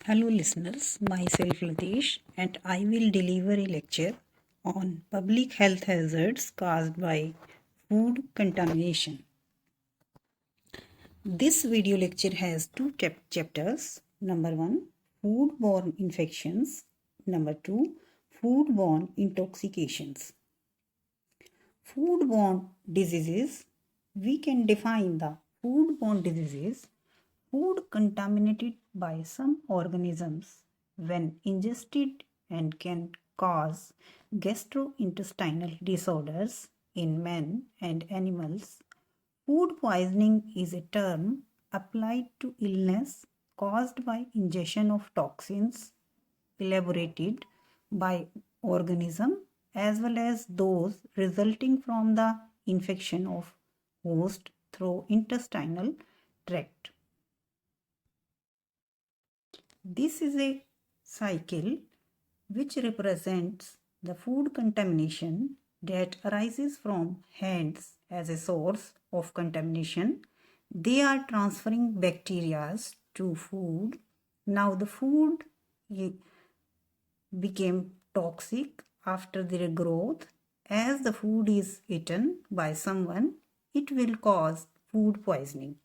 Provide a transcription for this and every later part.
Hello listeners, myself Latish and I will deliver a lecture on public health hazards caused by food contamination. This video lecture has two chapters. Number 1, foodborne infections. Number 2, foodborne intoxications. Foodborne diseases. We can define the foodborne diseases: food contaminated by some organisms when ingested and can cause gastrointestinal disorders in men and animals. Food poisoning is a term applied to illness caused by ingestion of toxins elaborated by organism as well as those resulting from the infection of host through intestinal tract. This is a cycle which represents the food contamination that arises from hands as a source of contamination. They are transferring bacteria to food. Now the food became toxic after their growth. As the food is eaten by someone, it will cause food poisoning.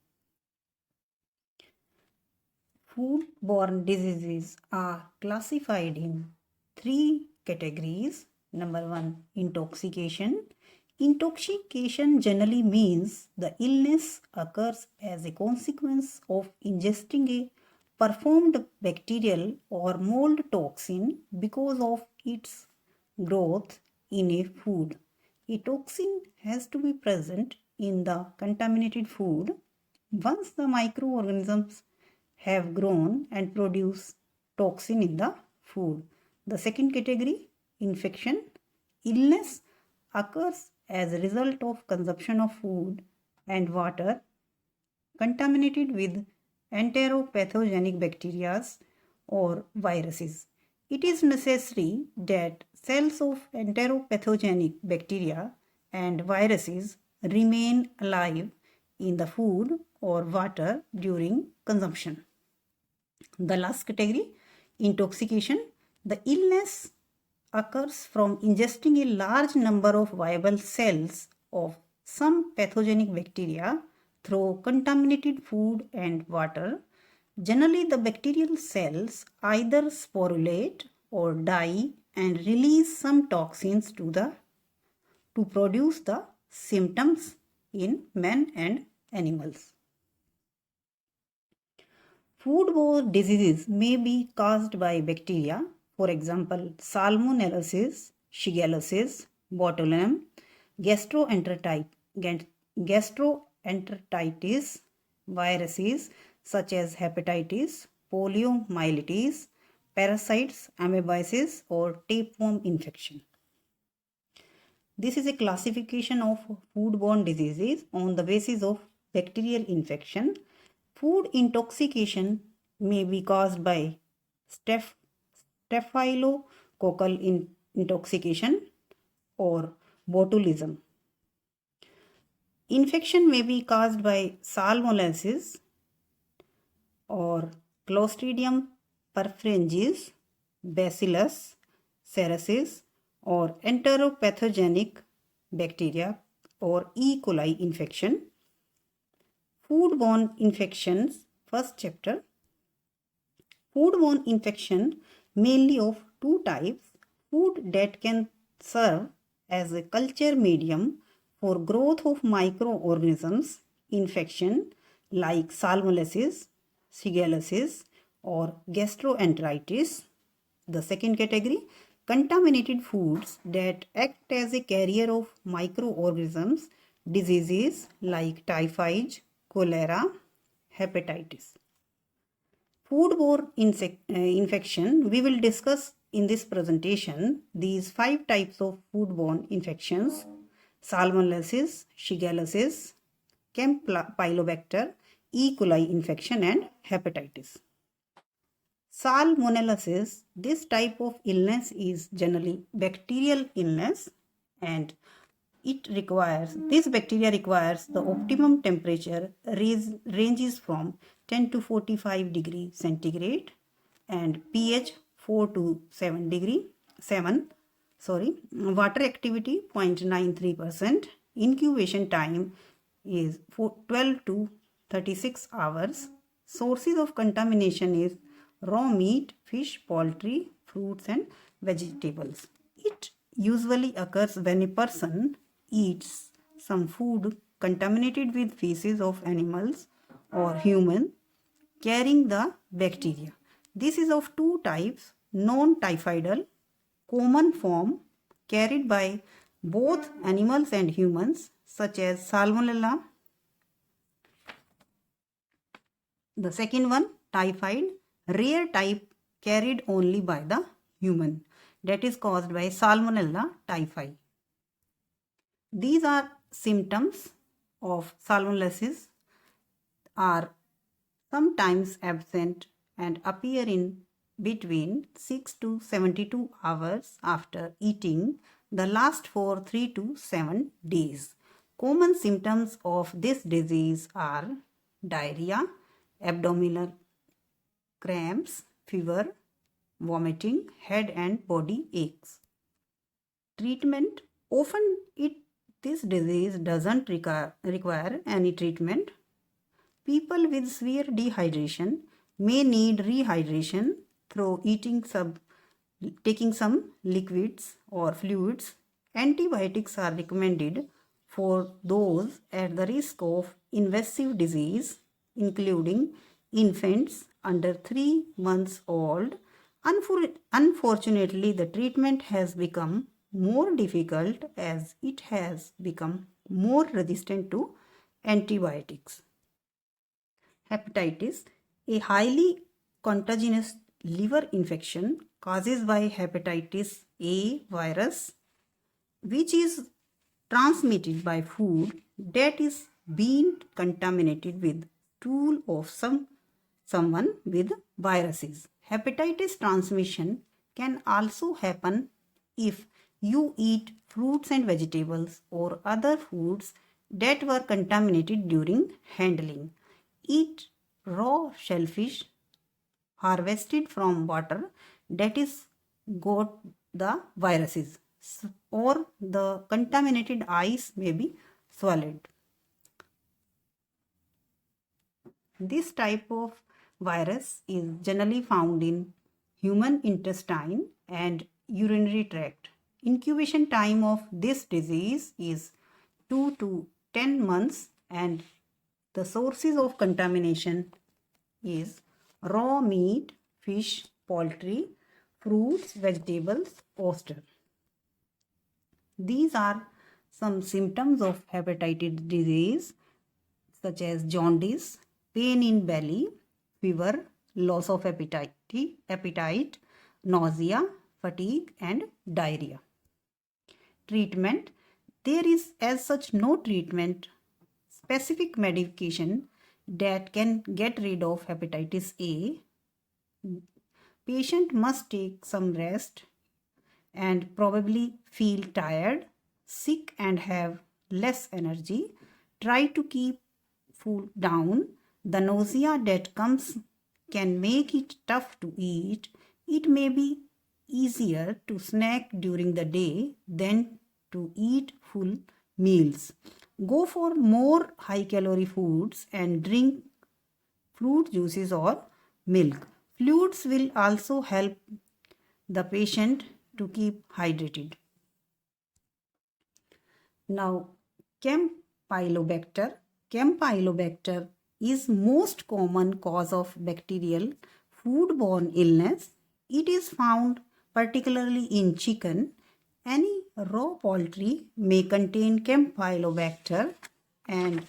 Foodborne diseases are classified in three categories. Number 1, intoxication. Intoxication generally means the illness occurs as a consequence of ingesting a performed bacterial or mold toxin because of its growth in a food. A toxin has to be present in the contaminated food. Once the microorganisms have grown and produce toxin in the food. The second category, infection. Illness occurs as a result of consumption of food and water contaminated with enteropathogenic bacteria or viruses. It is necessary that cells of enteropathogenic bacteria and viruses remain alive in the food or water during consumption. The last category, intoxication. The illness occurs from ingesting a large number of viable cells of some pathogenic bacteria through contaminated food and water. Generally, the bacterial cells either sporulate or die and release some toxins to produce the symptoms in men and animals. Foodborne diseases may be caused by bacteria, for example, Salmonellosis, Shigellosis, botulinum, gastroenteritis, viruses such as hepatitis, poliomyelitis, parasites, amoebiasis, or tapeworm infection. This is a classification of foodborne diseases on the basis of bacterial infection. Food intoxication may be caused by staphylococcal intoxication or botulism. Infection may be caused by salmonellosis or Clostridium perfringens, Bacillus cereus, or enteropathogenic bacteria or E. coli infection. Foodborne infections, first chapter. Foodborne infection mainly of two types: food that can serve as a culture medium for growth of microorganisms, infection like salmonellosis, shigellosis, or gastroenteritis. The second category, contaminated foods that act as a carrier of microorganisms, diseases like typhoid, cholera, hepatitis. Foodborne infection, we will discuss in this presentation these 5 types of foodborne infections: Salmonellosis, Shigellosis, Campylobacter, E. coli infection, and hepatitis. Salmonellosis, this type of illness is generally bacterial illness, and this bacteria requires the optimum temperature ranges from 10 to 45 degrees centigrade. and pH 4 to 7 degree 7. Water activity 0.93%. Incubation time is 12 to 36 hours. Sources of contamination is raw meat, fish, poultry, fruits and vegetables. It usually occurs when a person eats some food contaminated with feces of animals or human carrying the bacteria. This is of two types: non-typhoidal, common form carried by both animals and humans, such as Salmonella. The second one, typhoid, rare type carried only by the human, that is caused by Salmonella typhi. These are symptoms of salmonellosis are sometimes absent and appear in between 6 to 72 hours after eating, the last for 3 to 7 days. Common symptoms of this disease are diarrhea, abdominal cramps, fever, vomiting, head and body aches. Treatment: often this disease doesn't require any treatment. People with severe dehydration may need rehydration through taking some liquids or fluids. Antibiotics are recommended for those at the risk of invasive disease, including infants under 3 months old. Unfortunately, the treatment has become more difficult as it has become more resistant to antibiotics. Hepatitis, a highly contagious liver infection caused by hepatitis A virus, which is transmitted by food that is being contaminated with stool of someone with viruses. Hepatitis transmission can also happen if you eat fruits and vegetables or other foods that were contaminated during handling. Eat raw shellfish harvested from water that is got the viruses, or the contaminated ice may be swallowed. This type of virus is generally found in human intestine and urinary tract. Incubation time of this disease is 2 to 10 months and the sources of contamination is raw meat, fish, poultry, fruits, vegetables, oyster. These are some symptoms of hepatitis disease such as jaundice, pain in belly, fever, loss of appetite, nausea, fatigue and diarrhea. Treatment: there is as such no treatment specific medication that can get rid of hepatitis A. Patient must take some rest and probably feel tired, sick and have less energy. Try to keep food down. The nausea that comes can make it tough to eat. It may be easier to snack during the day than to eat full meals. Go for more high calorie foods and drink fruit juices or milk. Fluids will also help the patient to keep hydrated. Now, Campylobacter. Campylobacter is most common cause of bacterial foodborne illness. It is found particularly in chicken. Any raw poultry may contain Campylobacter, and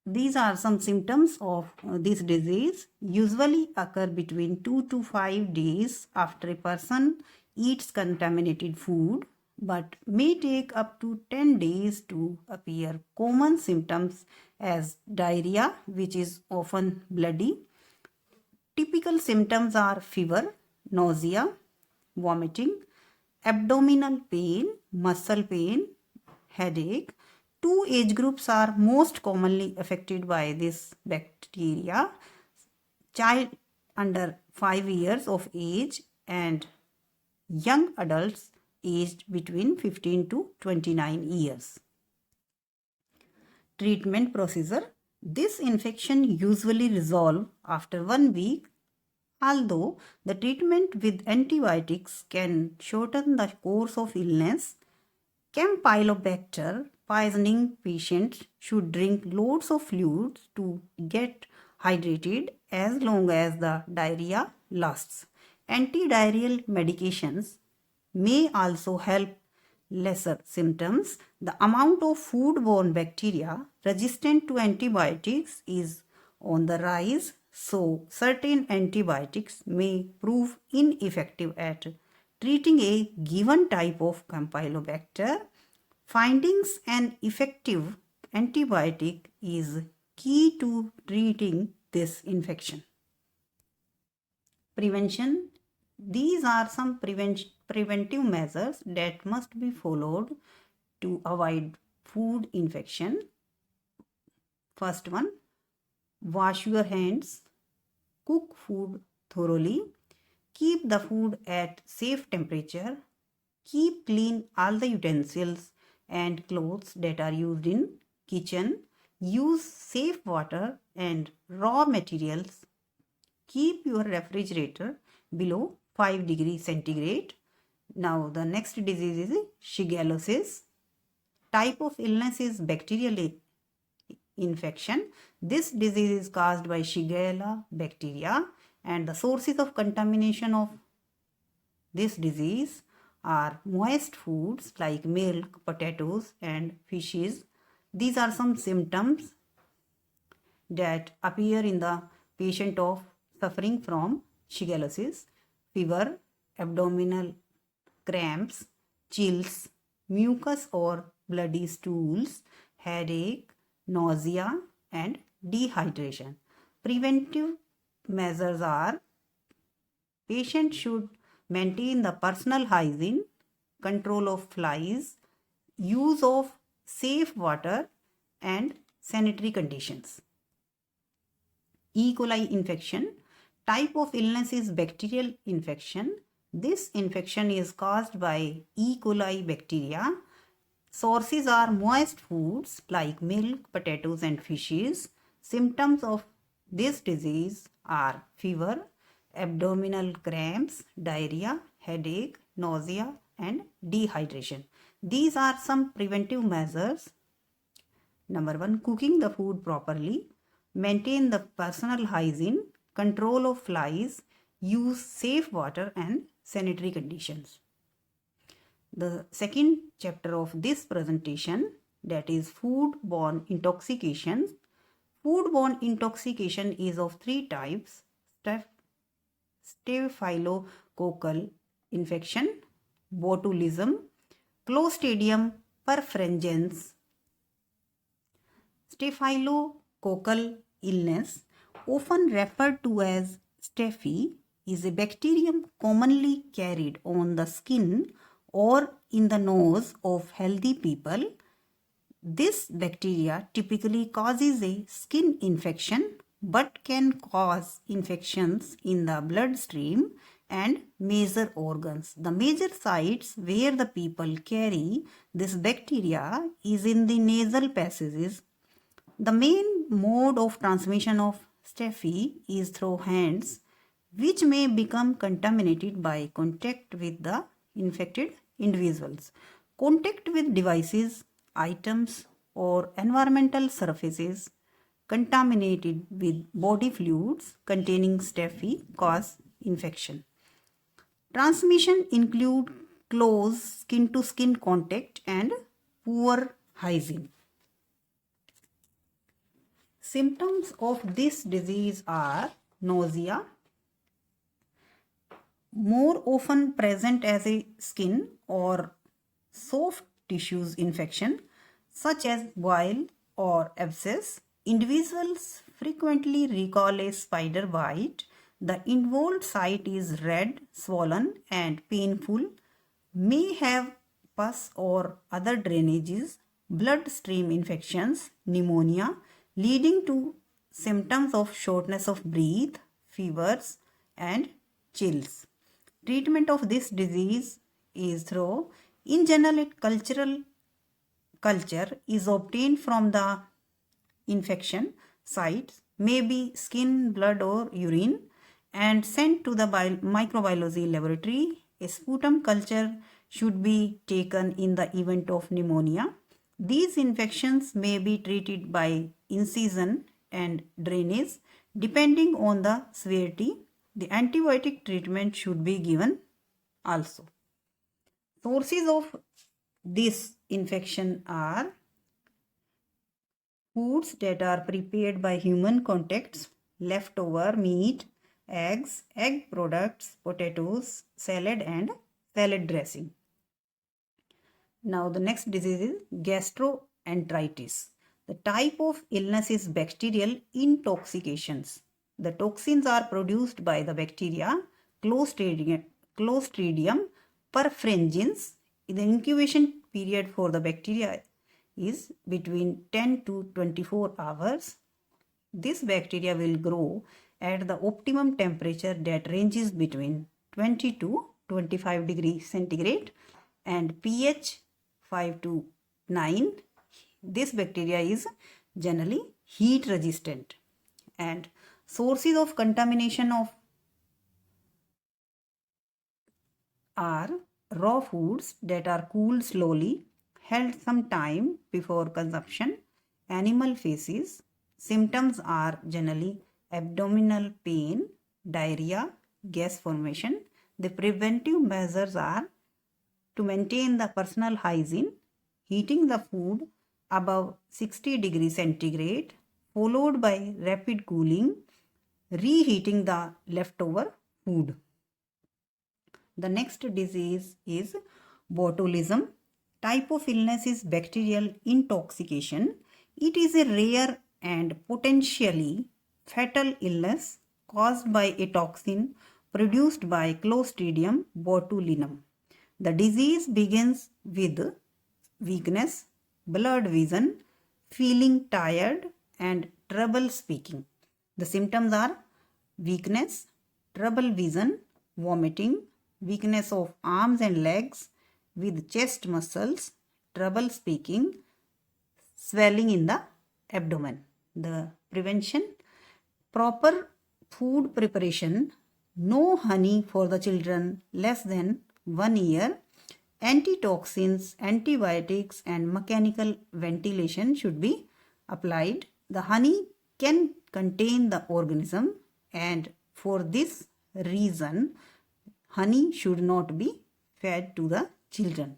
these are some symptoms of this disease. Usually occur between 2 to 5 days after a person eats contaminated food, but may take up to 10 days to appear. Common symptoms as diarrhea, which is often bloody. Typical symptoms are fever, nausea, vomiting, abdominal pain, muscle pain, headache. Two age groups are most commonly affected by this bacteria: under 5 years of age and young adults aged between 15 to 29 years. Treatment procedure. This infection usually resolves after 1 week, although the treatment with antibiotics can shorten the course of illness. Campylobacter poisoning patients should drink loads of fluids to get hydrated as long as the diarrhea lasts. Antidiarrheal medications may also help lesser symptoms. The amount of foodborne bacteria resistant to antibiotics is on the rise, so certain antibiotics may prove ineffective at treating a given type of Campylobacter. Finding an effective antibiotic is key to treating this infection. Prevention. These are some preventive measures that must be followed to avoid food infection. First one, wash your hands, cook food thoroughly, keep the food at safe temperature, keep clean all the utensils and clothes that are used in kitchen, use safe water and raw materials, keep your refrigerator below 5 degrees centigrade. Now the next disease is shigellosis. Type of illness is bacterial infection. This disease is caused by Shigella bacteria, and the sources of contamination of this disease are moist foods like milk, potatoes and fishes. These are some symptoms that appear in the patient of suffering from shigellosis: fever, abdominal cramps, chills, mucus or bloody stools, headache, nausea and dehydration. Preventive measures are: patient should maintain the personal hygiene, control of flies, use of safe water and sanitary conditions. E. coli infection. Type of illness is bacterial infection. This infection is caused by E. coli bacteria. Sources are moist foods like milk, potatoes and fishes. Symptoms of this disease are fever, abdominal cramps, diarrhea, headache, nausea and dehydration. These are some preventive measures. Number 1, cooking the food properly, maintain the personal hygiene, control of flies, use safe water and sanitary conditions. The second chapter of this presentation, that is foodborne intoxication. Foodborne intoxication is of 3 types: staphylococcal infection, botulism, Clostridium perfringens. Staphylococcal illness, often referred to as staphy, is a bacterium commonly carried on the skin or in the nose of healthy people. This bacteria typically causes a skin infection but can cause infections in the bloodstream and major organs. The major sites where the people carry this bacteria is in the nasal passages. The main mode of transmission of staphy is through hands, which may become contaminated by contact with the infected individuals. Contact with devices, items or environmental surfaces contaminated with body fluids containing staphy cause infection. Transmission include close skin-to-skin contact and poor hygiene. Symptoms of this disease are nausea, more often present as a skin or soft tissues infection such as boil or abscess. Individuals frequently recall a spider bite. The involved site is red, swollen and painful, may have pus or other drainages, bloodstream infections, pneumonia, leading to symptoms of shortness of breath, fevers, and chills. Treatment of this disease is through, in general, culture is obtained from the infection sites, may be skin, blood or urine, and sent to the microbiology laboratory. A sputum culture should be taken in the event of pneumonia. These infections may be treated by incision and drainage depending on the severity. The antibiotic treatment should be given also. Sources of this infection are foods that are prepared by human contacts, leftover meat, eggs, egg products, potatoes, salad and salad dressing. Now the next disease is gastroenteritis. The type of illness is bacterial intoxications. The toxins are produced by the bacteria Clostridium perfringens. The incubation period for the bacteria is between 10 to 24 hours. This bacteria will grow at the optimum temperature that ranges between 20 to 25 degrees centigrade and pH 5 to 9. This bacteria is generally heat resistant. And sources of contamination are raw foods that are cooled slowly, held some time before consumption, animal feces. Symptoms are generally abdominal pain, diarrhea, gas formation. The preventive measures are to maintain the personal hygiene, heating the food above 60 degrees centigrade, followed by rapid cooling, reheating the leftover food. The next disease is botulism. Type of illness is bacterial intoxication. It is a rare and potentially fatal illness caused by a toxin produced by Clostridium botulinum. The disease begins with weakness, blurred vision, feeling tired and trouble speaking. The symptoms are weakness, trouble vision, vomiting, weakness of arms and legs with chest muscles, trouble speaking, swelling in the abdomen. The prevention: proper food preparation, no honey for the children less than 1 year, antitoxins, antibiotics and mechanical ventilation should be applied. The honey can contain the organism, and for this reason honey should not be fed to the children.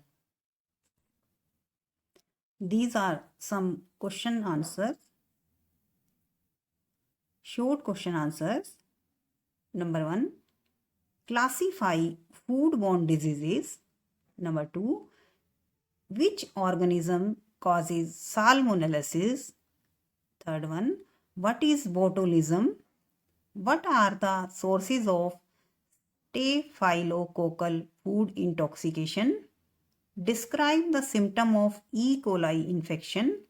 These are some question answers, short question answers. Number 1, classify foodborne diseases. Number 2, which organism causes salmonellosis? Third one, what is botulism? What are the sources of staphylococcal food intoxication? Describe the symptom of E. coli infection.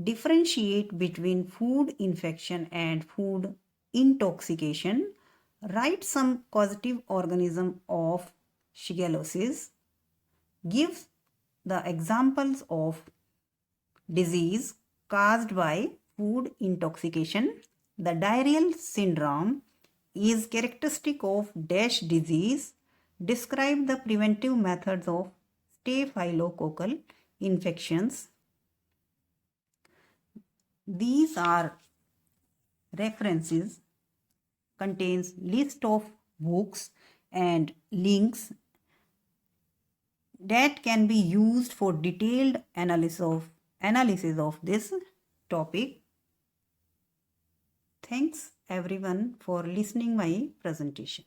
Differentiate between food infection and food intoxication. Write some causative organism of shigellosis. Give the examples of disease caused by food intoxication. The diarrheal syndrome is characteristic of dash disease. Describe the preventive methods of staphylococcal infections. These are references, contains list of books and links that can be used for detailed analysis of this topic. Thanks everyone for listening my presentation.